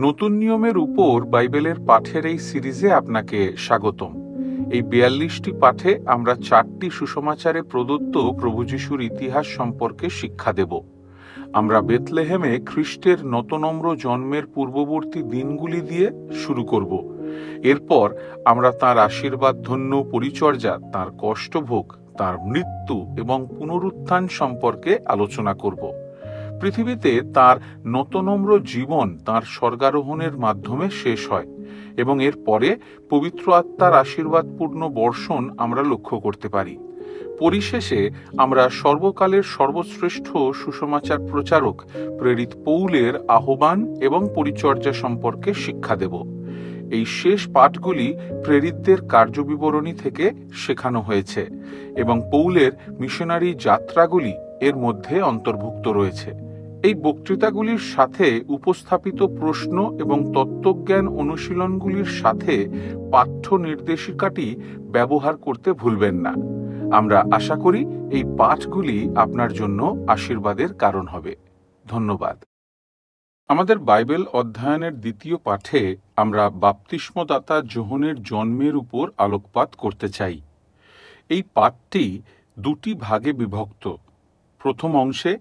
নতুন নিয়মের উপর বাইবেলের পাঠের এই সিরিজে আপনাকে স্বাগতম। এই ৪২টি পাঠে আমরা ৪টি সুসমাচারে প্রদত্ত প্রভু যিশুর ইতিহাস সম্পর্কে শিক্ষা দেব। আমরা বেথলেহেমে খ্রিস্টের নতনম্র জন্মের পূর্ববর্তী দিনগুলি দিয়ে শুরু করব। এরপর আমরা তাঁর আশীর্বাদ ধন্য পরিচর্যা, তাঁর কষ্টভোগ, তাঁর মৃত্যু এবং পুনরুত্থান সম্পর্কে আলোচনা করব। পৃথিবীতে তার নতনম্র জীবন তাঁর স্বর্গারোহণের মাধ্যমে শেষ হয় এবং এরপরে পবিত্র আত্মার আশীর্বাদপূর্ণ বর্ষণ আমরা লক্ষ্য করতে পারি। পরিশেষে আমরা সর্বকালের সর্বশ্রেষ্ঠ সুসমাচার প্রচারক প্রেরিত পৌলের আহ্বান এবং পরিচর্যা সম্পর্কে শিক্ষা দেব। এই শেষ পাঠগুলি প্রেরিতদের কার্যবিবরণী থেকে শেখানো হয়েছে এবং পৌলের মিশনারি যাত্রাগুলি এর মধ্যে অন্তর্ভুক্ত রয়েছে। এই বক্তৃতাগুলির সাথে উপস্থাপিত প্রশ্ন এবং তত্ত্বজ্ঞান অনুশীলনগুলির সাথে পাঠ্য নির্দেশিকাটি ব্যবহার করতে ভুলবেন না। আমরা আশা করি এই পাঠগুলি আপনার জন্য আশীর্বাদের কারণ হবে। ধন্যবাদ। আমাদের বাইবেল অধ্যয়নের দ্বিতীয় পাঠে আমরা বাপ্তিস্মদাতা যোহনের জন্মের উপর আলোকপাত করতে চাই। এই পাঠটি দুটি ভাগে বিভক্ত। প্রথম অংশে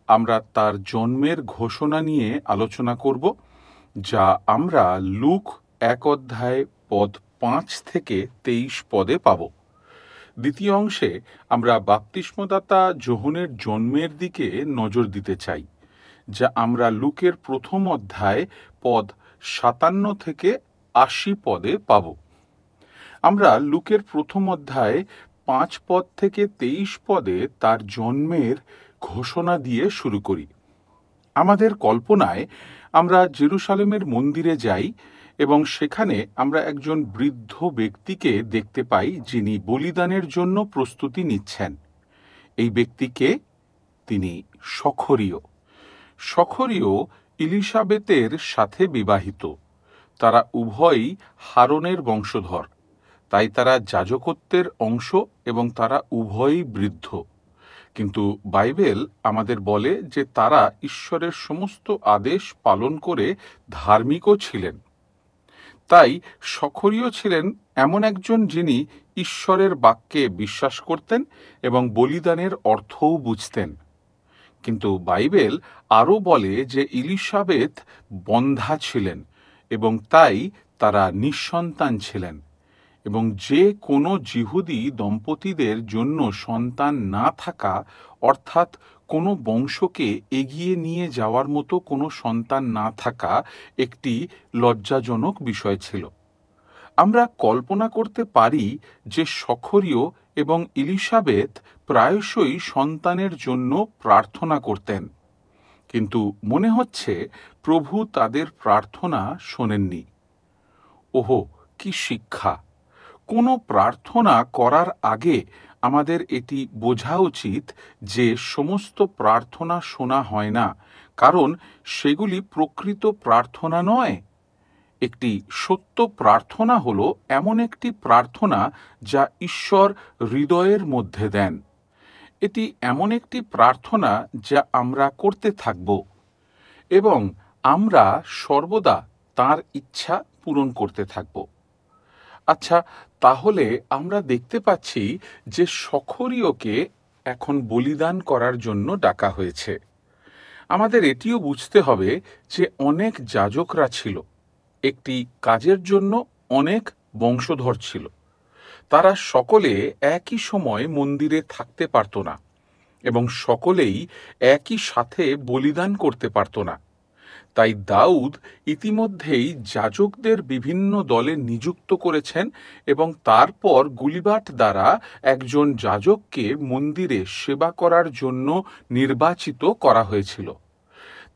আমরা তার জন্মের ঘোষণা নিয়ে আলোচনা করব, যা আমরা লুক ১ অধ্যায় পদ ৫ থেকে ২৩ পদে পাব। দ্বিতীয় অংশে আমরা বাপ্তিস্মদাতা যোহনের জন্মের দিকে নজর দিতে চাই, যা আমরা লুকের প্রথম অধ্যায় পদ ৫৭ থেকে ৮০ পদে পাব। আমরা লুকের প্রথম অধ্যায় ৫ পদ থেকে ২৩ পদে তার জন্মের ঘোষণা দিয়ে শুরু করি। আমাদের কল্পনায় আমরা জেরুসালেমের মন্দিরে যাই এবং সেখানে আমরা একজন বৃদ্ধ ব্যক্তিকে দেখতে পাই, যিনি বলিদানের জন্য প্রস্তুতি নিচ্ছেন। এই ব্যক্তিকে তিনি সখরীয়। সখরীয় ইলিসাবেতের সাথে বিবাহিত। তারা উভয়ই হারনের বংশধর, তাই তারা যাজকত্বের অংশ এবং তারা উভয়ই বৃদ্ধ। কিন্তু বাইবেল আমাদের বলে যে তারা ঈশ্বরের সমস্ত আদেশ পালন করে ধার্মিকও ছিলেন। তাই সখরীয় ছিলেন এমন একজন যিনি ঈশ্বরের বাক্যে বিশ্বাস করতেন এবং বলিদানের অর্থও বুঝতেন। কিন্তু বাইবেল আরও বলে যে ইলিসাবেত বন্ধ্যা ছিলেন এবং তাই তারা নিঃসন্তান ছিলেন, এবং যে কোনো যিহুদি দম্পতিদের জন্য সন্তান না থাকা, অর্থাৎ কোনো বংশকে এগিয়ে নিয়ে যাওয়ার মতো কোনো সন্তান না থাকা একটি লজ্জাজনক বিষয় ছিল। আমরা কল্পনা করতে পারি যে সখরীয় এবং ইলিসাবেত প্রায়শই সন্তানের জন্য প্রার্থনা করতেন, কিন্তু মনে হচ্ছে প্রভু তাদের প্রার্থনা শোনেননি। ওহো, কি শিক্ষা! কোনো প্রার্থনা করার আগে আমাদের এটি বোঝা উচিত যে সমস্ত প্রার্থনা শোনা হয় না, কারণ সেগুলি প্রকৃত প্রার্থনা নয়। একটি সত্য প্রার্থনা হলো এমন একটি প্রার্থনা যা ঈশ্বর হৃদয়ের মধ্যে দেন। এটি এমন একটি প্রার্থনা যা আমরা করতে থাকব এবং আমরা সর্বদা তাঁর ইচ্ছা পূরণ করতে থাকব। আচ্ছা, তাহলে আমরা দেখতে পাচ্ছি যে সখরীয়কে এখন বলিদান করার জন্য ডাকা হয়েছে। আমাদের এটিও বুঝতে হবে যে অনেক যাজকরা ছিল, একটি কাজের জন্য অনেক বংশধর ছিল। তারা সকলে একই সময় মন্দিরে থাকতে পারত না এবং সকলেই একই সাথে বলিদান করতে পারত না। তাই দাউদ ইতিমধ্যেই যাজকদের বিভিন্ন দলে নিযুক্ত করেছেন এবং তারপর গুলিবাট দ্বারা একজন যাজককে মন্দিরে সেবা করার জন্য নির্বাচিত করা হয়েছিল।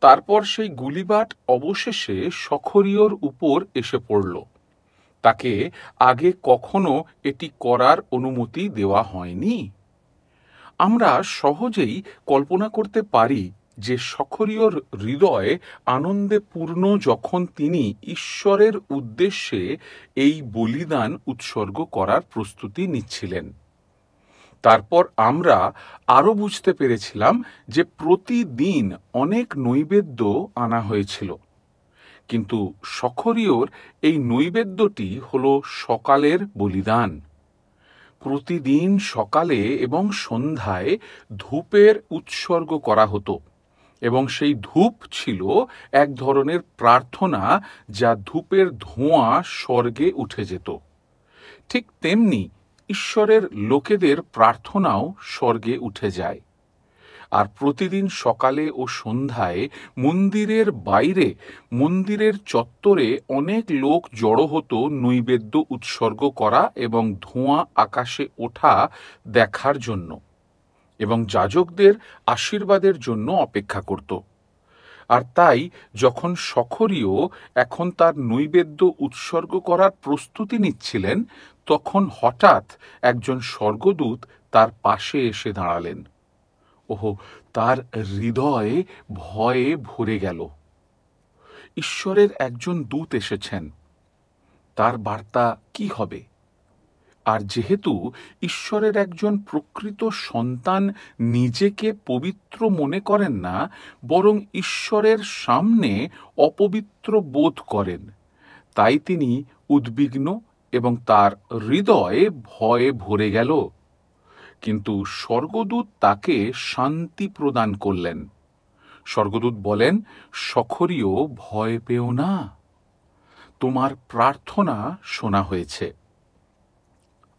তারপর সেই গুলিবাট অবশেষে সখরীয়র উপর এসে পড়ল। তাকে আগে কখনো এটি করার অনুমতি দেওয়া হয়নি। আমরা সহজেই কল্পনা করতে পারি যে সখরীয়র হৃদয় আনন্দে পূর্ণ যখন তিনি ঈশ্বরের উদ্দেশ্যে এই বলিদান উৎসর্গ করার প্রস্তুতি নিচ্ছিলেন। তারপর আমরা আরও বুঝতে পেরেছিলাম যে প্রতিদিন অনেক নৈবেদ্য আনা হয়েছিল। কিন্তু সখরীয়র এই নৈবেদ্যটি হল সকালের বলিদান। প্রতিদিন সকালে এবং সন্ধ্যায় ধূপের উৎসর্গ করা হতো, এবং সেই ধূপ ছিল এক ধরনের প্রার্থনা, যা ধূপের ধোঁয়া স্বর্গে উঠে যেত। ঠিক তেমনি ঈশ্বরের লোকেদের প্রার্থনাও স্বর্গে উঠে যায়। আর প্রতিদিন সকালে ও সন্ধ্যায় মন্দিরের বাইরে, মন্দিরের চত্বরে অনেক লোক জড়ো হতো নৈবেদ্য উৎসর্গ করা এবং ধোঁয়া আকাশে ওঠা দেখার জন্য, এবং যাজকদের আশীর্বাদের জন্য অপেক্ষা করত। আর তাই যখন সখরীয় এখন তার নৈবেদ্য উৎসর্গ করার প্রস্তুতি নিচ্ছিলেন, তখন হঠাৎ একজন স্বর্গদূত তার পাশে এসে দাঁড়ালেন। ওহো, তার হৃদয় ভয়ে ভরে গেল। ঈশ্বরের একজন দূত এসেছেন, তার বার্তা কি হবে? আর যেহেতু ঈশ্বরের একজন প্রকৃত সন্তান নিজেকে পবিত্র মনে করেন না, বরং ঈশ্বরের সামনে অপবিত্র বোধ করেন, তাই তিনি উদ্বিগ্ন এবং তার হৃদয়ে ভয়ে ভরে গেল। কিন্তু স্বর্গদূত তাকে শান্তি প্রদান করলেন। স্বর্গদূত বলেন, সখরীয়, ভয় পেও না, তোমার প্রার্থনা শোনা হয়েছে।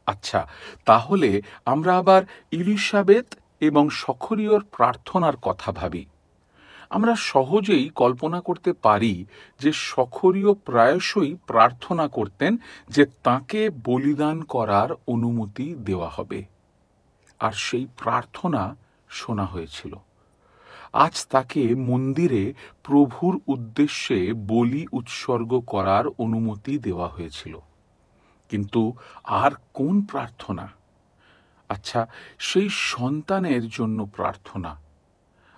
আচ্ছা, তাহলে আমরা আবার ইলিসাবেত এবং সখরীয়র প্রার্থনার কথা ভাবি। আমরা সহজেই কল্পনা করতে পারি যে সখরীয় প্রায়শই প্রার্থনা করতেন যে তাকে বলিদান করার অনুমতি দেওয়া হবে, আর সেই প্রার্থনা শোনা হয়েছিল। আজ তাকে মন্দিরে প্রভুর উদ্দেশ্যে বলি উৎসর্গ করার অনুমতি দেওয়া হয়েছিল। কিন্তু আর কোন প্রার্থনা? আচ্ছা, সেই সন্তানের জন্য প্রার্থনা।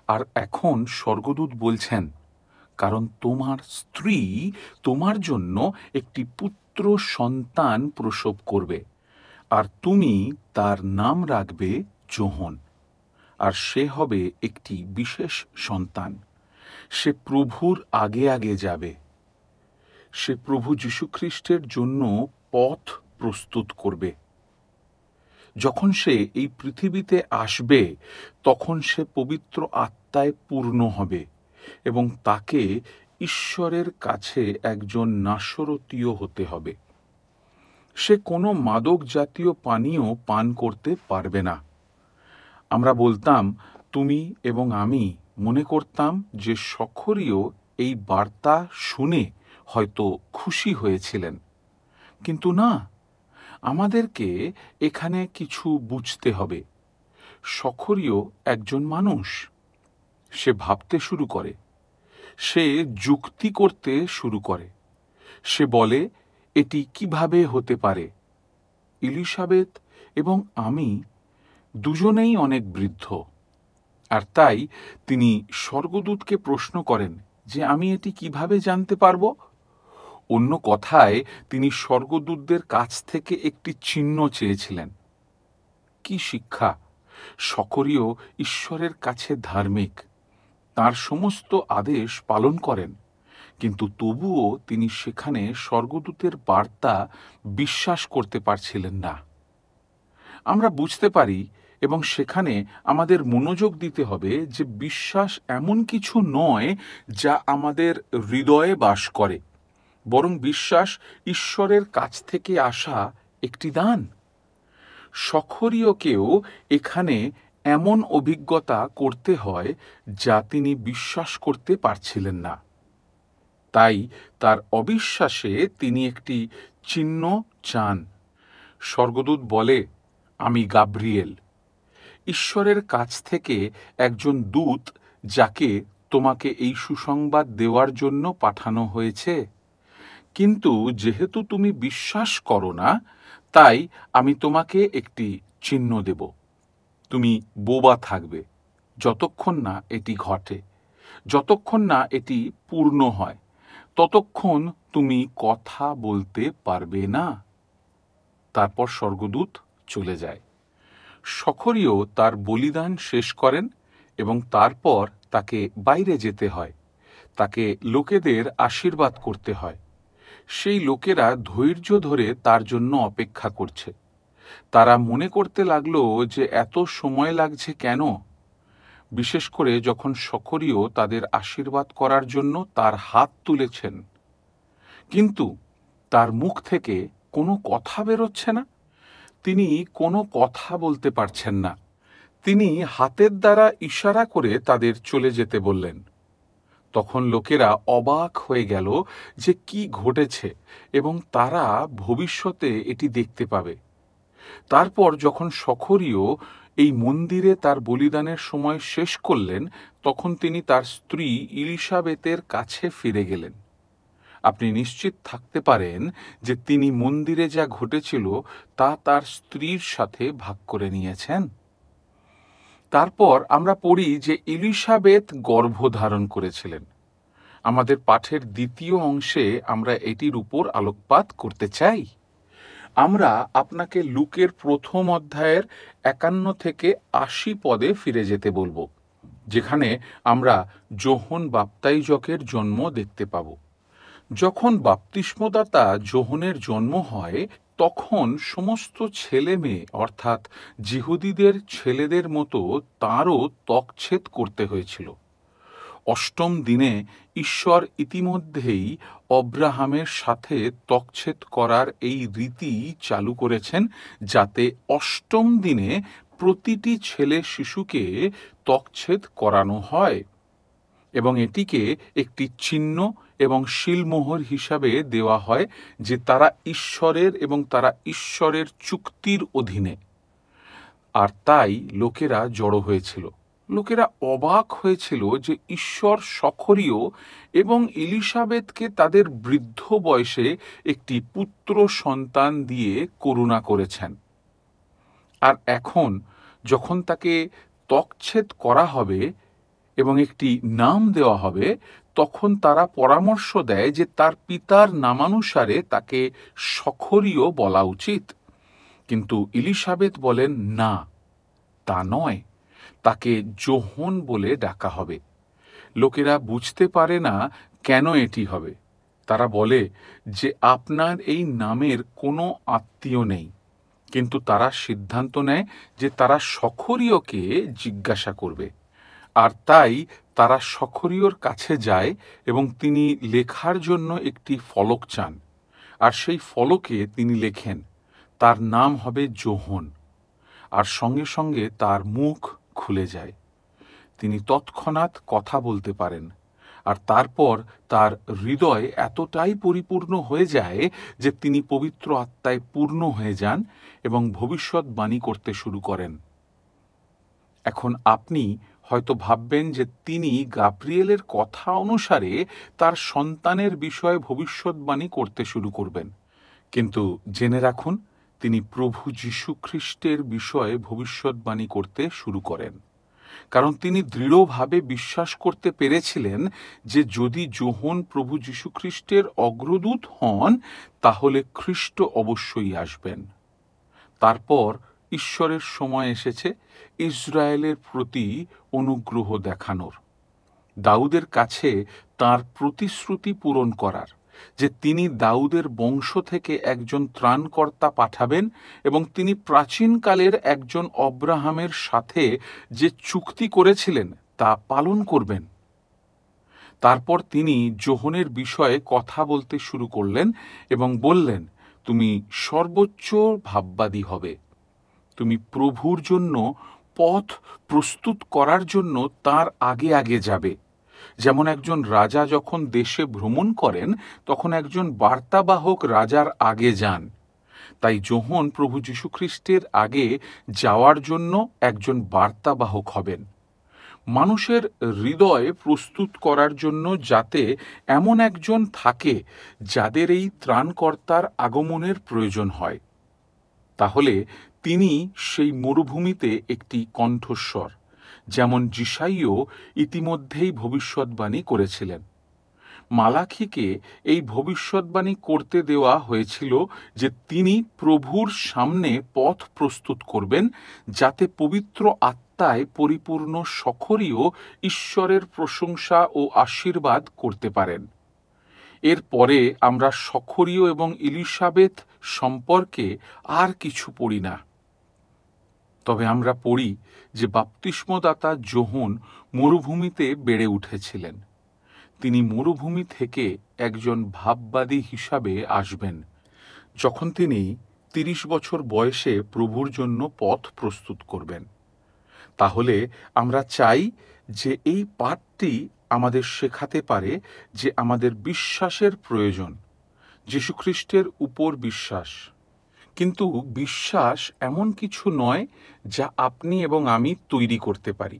আর এখন স্বর্গদূত বলছেন, কারণ তোমার স্ত্রী তোমার জন্য একটি পুত্র সন্তান প্রসব করবে, আর তুমি তার নাম রাখবে যোহন। আর সে হবে একটি বিশেষ সন্তান। সে প্রভুর আগে আগে যাবে। সে প্রভু যীশুখ্রিস্টের জন্য পথ প্রস্তুত করবে। যখন সে এই পৃথিবীতে আসবে, তখন সে পবিত্র আত্মায় পূর্ণ হবে এবং তাকে ঈশ্বরের কাছে একজন নাশরতীয় হতে হবে। সে কোনো মাদক জাতীয় পানীয় পান করতে পারবে না। আমরা বলতাম, তুমি এবং আমি মনে করতাম যে সখরীয় এই বার্তা শুনে হয়তো খুশি হয়েছিলেন। কিন্তু না, আমাদেরকে এখানে কিছু বুঝতে হবে। সখরীয় একজন মানুষ। সে ভাবতে শুরু করে, সে যুক্তি করতে শুরু করে। সে বলে, এটি কিভাবে হতে পারে? ইলিসাবেত এবং আমি দুজনেই অনেক বৃদ্ধ। আর তাই তিনি স্বর্গদূতকে প্রশ্ন করেন যে আমি এটি কিভাবে জানতে পারব? অন্য কথায়, তিনি স্বর্গদূতদের কাছ থেকে একটি চিহ্ন চেয়েছিলেন। কি শিক্ষা! সখরীয় ঈশ্বরের কাছে ধার্মিক, তার সমস্ত আদেশ পালন করেন, কিন্তু তবুও তিনি সেখানে স্বর্গদূতের বার্তা বিশ্বাস করতে পারছিলেন না। আমরা বুঝতে পারি এবং সেখানে আমাদের মনোযোগ দিতে হবে যে বিশ্বাস এমন কিছু নয় যা আমাদের হৃদয়ে বাস করে, বরং বিশ্বাস ঈশ্বরের কাছ থেকে আসা একটি দান। সখরীয়কেও এখানে এমন অভিজ্ঞতা করতে হয় যা তিনি বিশ্বাস করতে পারছিলেন না। তাই তার অবিশ্বাসে তিনি একটি চিহ্ন চান। স্বর্গদূত বলে, আমি গাব্রিয়েল, ঈশ্বরের কাছ থেকে একজন দূত, যাকে তোমাকে এই সুসংবাদ দেওয়ার জন্য পাঠানো হয়েছে। কিন্তু যেহেতু তুমি বিশ্বাস করো না, তাই আমি তোমাকে একটি চিহ্ন দেব। তুমি বোবা থাকবে যতক্ষণ না এটি ঘটে, যতক্ষণ না এটি পূর্ণ হয়, ততক্ষণ তুমি কথা বলতে পারবে না। তারপর স্বর্গদূত চলে যায়। সখরীয় তার বলিদান শেষ করেন এবং তারপর তাকে বাইরে যেতে হয়। তাকে লোকেদের আশীর্বাদ করতে হয়। সেই লোকেরা ধৈর্য ধরে তার জন্য অপেক্ষা করছে। তারা মনে করতে লাগলো যে এত সময় লাগছে কেন, বিশেষ করে যখন সখরীয় তাদের আশীর্বাদ করার জন্য তার হাত তুলেছেন, কিন্তু তার মুখ থেকে কোনো কথা বেরোচ্ছে না। তিনি কোনো কথা বলতে পারছেন না। তিনি হাতের দ্বারা ইশারা করে তাদের চলে যেতে বললেন। তখন লোকেরা অবাক হয়ে গেল যে কি ঘটেছে, এবং তারা ভবিষ্যতে এটি দেখতে পাবে। তারপর যখন সখরীয় এই মন্দিরে তার বলিদানের সময় শেষ করলেন, তখন তিনি তার স্ত্রী ইলিসাবেতের কাছে ফিরে গেলেন। আপনি নিশ্চিত থাকতে পারেন যে তিনি মন্দিরে যা ঘটেছিল তা তার স্ত্রীর সাথে ভাগ করে নিয়েছেন। তারপর আমরা পড়ি যে ইলিসাবেত গর্ভধারণ করেছিলেন। আমাদের পাঠের দ্বিতীয় অংশে আমরা এটির উপর আলোকপাত করতে চাই। আমরা আপনাকে লুকের প্রথম অধ্যায়ের 51 থেকে 80 পদে ফিরে যেতে বলবো, যেখানে আমরা যোহন বাপ্তাইজকের জন্ম দেখতে পাব। যখন বাপ্তিস্মদাতা যোহনের জন্ম হয়, তখন সমস্ত ছেলে মেয়ে অর্থাৎ যিহুদিদের ছেলেদের মতো তাঁরও ত্বকচ্ছেদ করতে হয়েছিল। অষ্টম দিনে ঈশ্বর ইতিমধ্যেই অব্রাহামের সাথে ত্বকচ্ছেদ করার এই রীতি চালু করেছেন, যাতে অষ্টম দিনে প্রতিটি ছেলে শিশুকে ত্বকচ্ছেদ করানো হয়, এবং এটিকে একটি চিহ্ন এবং শিলমোহর হিসাবে দেওয়া হয় যে তারা ঈশ্বরের এবং তারা ঈশ্বরের চুক্তির অধীনে। আর তাই লোকেরা জড়ো হয়েছিল। লোকেরা অবাক হয়েছিল যে ঈশ্বর সখরীয় এবং ইলিসাবেতকে তাদের বৃদ্ধ বয়সে একটি পুত্র সন্তান দিয়ে করুণা করেছেন। আর এখন যখন তাকে ত্বকচ্ছেদ করা হবে এবং একটি নাম দেওয়া হবে, তখন তারা পরামর্শ দেয় যে তার পিতার নামানুসারে তাকে সখরীয় বলা উচিত। কিন্তু ইলিসাবেত বলেন, না, তা নয়, তাকে যোহন বলে ডাকা হবে। লোকেরা বুঝতে পারে না কেন এটি হবে। তারা বলে যে আপনার এই নামের কোনো আত্মীয় নেই, কিন্তু তারা সিদ্ধান্ত নেয় যে তারা সখরীয়কে জিজ্ঞাসা করবে। আর তাই তারা সখরীয়র কাছে যায় এবং তিনি লেখার জন্য একটি ফলক চান। আর সেই ফলকে তিনি লেখেন, তার নাম হবে যোহন। আর সঙ্গে সঙ্গে তার মুখ খুলে যায়। তিনি তৎক্ষণাৎ কথা বলতে পারেন। আর তারপর তার হৃদয় এতটাই পরিপূর্ণ হয়ে যায় যে তিনি পবিত্র আত্মায় পূর্ণ হয়ে যান এবং ভবিষ্যৎবাণী করতে শুরু করেন। এখন আপনি হয়তো ভাববেন যে তিনি গাব্রিয়েলের কথা অনুসারে তার সন্তানের বিষয়ে ভবিষ্যৎবাণী করতে শুরু করবেন। কিন্তু জেনে রাখুন, তিনি প্রভু যীশু খ্রিস্টের বিষয়ে ভবিষ্যৎবাণী করতে শুরু করেন, কারণ তিনি দৃঢ়ভাবে বিশ্বাস করতে পেরেছিলেন যে যদি যোহন প্রভু যীশু খ্রিস্টের অগ্রদূত হন, তাহলে খ্রিস্ট অবশ্যই আসবেন। তারপর ঈশ্বরের সময় এসেছে ইসরায়েলের প্রতি অনুগ্রহ দেখানোর, দাউদের কাছে তার প্রতিশ্রুতি পূরণ করার, যে তিনি দাউদের বংশ থেকে একজন ত্রাণকর্তা পাঠাবেন এবং তিনি প্রাচীনকালের একজন অব্রাহামের সাথে যে চুক্তি করেছিলেন তা পালন করবেন। তারপর তিনি যোহনের বিষয়ে কথা বলতে শুরু করলেন এবং বললেন, তুমি সর্বোচ্চ ভাববাদী হবে, তুমি প্রভুর জন্য পথ প্রস্তুত করার জন্য তার আগে আগে যাবে। যেমন একজন রাজা যখন দেশে ভ্রমণ করেন, তখন একজন বার্তাবাহক রাজার আগে যান। তাই যোহন প্রভু যীশু খ্রিস্টের আগে যাওয়ার জন্য একজন বার্তাবাহক হবেন, মানুষের হৃদয় প্রস্তুত করার জন্য, যাতে এমন একজন থাকে যাদের এই ত্রাণকর্তার আগমনের প্রয়োজন হয়। তাহলে তিনি সেই মরুভূমিতে একটি কণ্ঠস্বর, যেমন যিশাইও ইতিমধ্যেই ভবিষ্যৎবাণী করেছিলেন। মালাখিকে এই ভবিষ্যৎবাণী করতে দেওয়া হয়েছিল যে তিনি প্রভুর সামনে পথ প্রস্তুত করবেন, যাতে পবিত্র আত্মায় পরিপূর্ণ সকলেও ঈশ্বরের প্রশংসা ও আশীর্বাদ করতে পারেন। এরপরে আমরা সখরীয় এবং ইলিসাবেথ সম্পর্কে আর কিছু পড়ি না। তবে আমরা পড়ি যে বাপ্তিস্মদাতা যোহন মরুভূমিতে বেড়ে উঠেছিলেন। তিনি মরুভূমি থেকে একজন ভাববাদী হিসাবে আসবেন, যখন তিনি 30 বছর বয়সে প্রভুর জন্য পথ প্রস্তুত করবেন। তাহলে আমরা চাই যে এই পাঠটি আমাদের শেখাতে পারে যে আমাদের বিশ্বাসের প্রয়োজন, যীশুখ্রিস্টের উপর বিশ্বাস। কিন্তু বিশ্বাস এমন কিছু নয় যা আপনি এবং আমি তৈরি করতে পারি,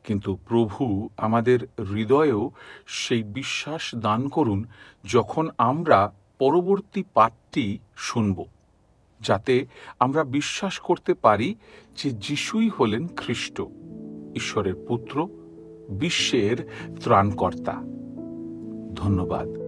কিন্তু প্রভু আমাদের হৃদয়েও সেই বিশ্বাস দান করুন যখন আমরা পরবর্তী পাঠটি শুনব, যাতে আমরা বিশ্বাস করতে পারি যে যিশুই হলেন খ্রিস্ট, ঈশ্বরের পুত্র, বিশ্বের ত্রাণকর্তা। ধন্যবাদ।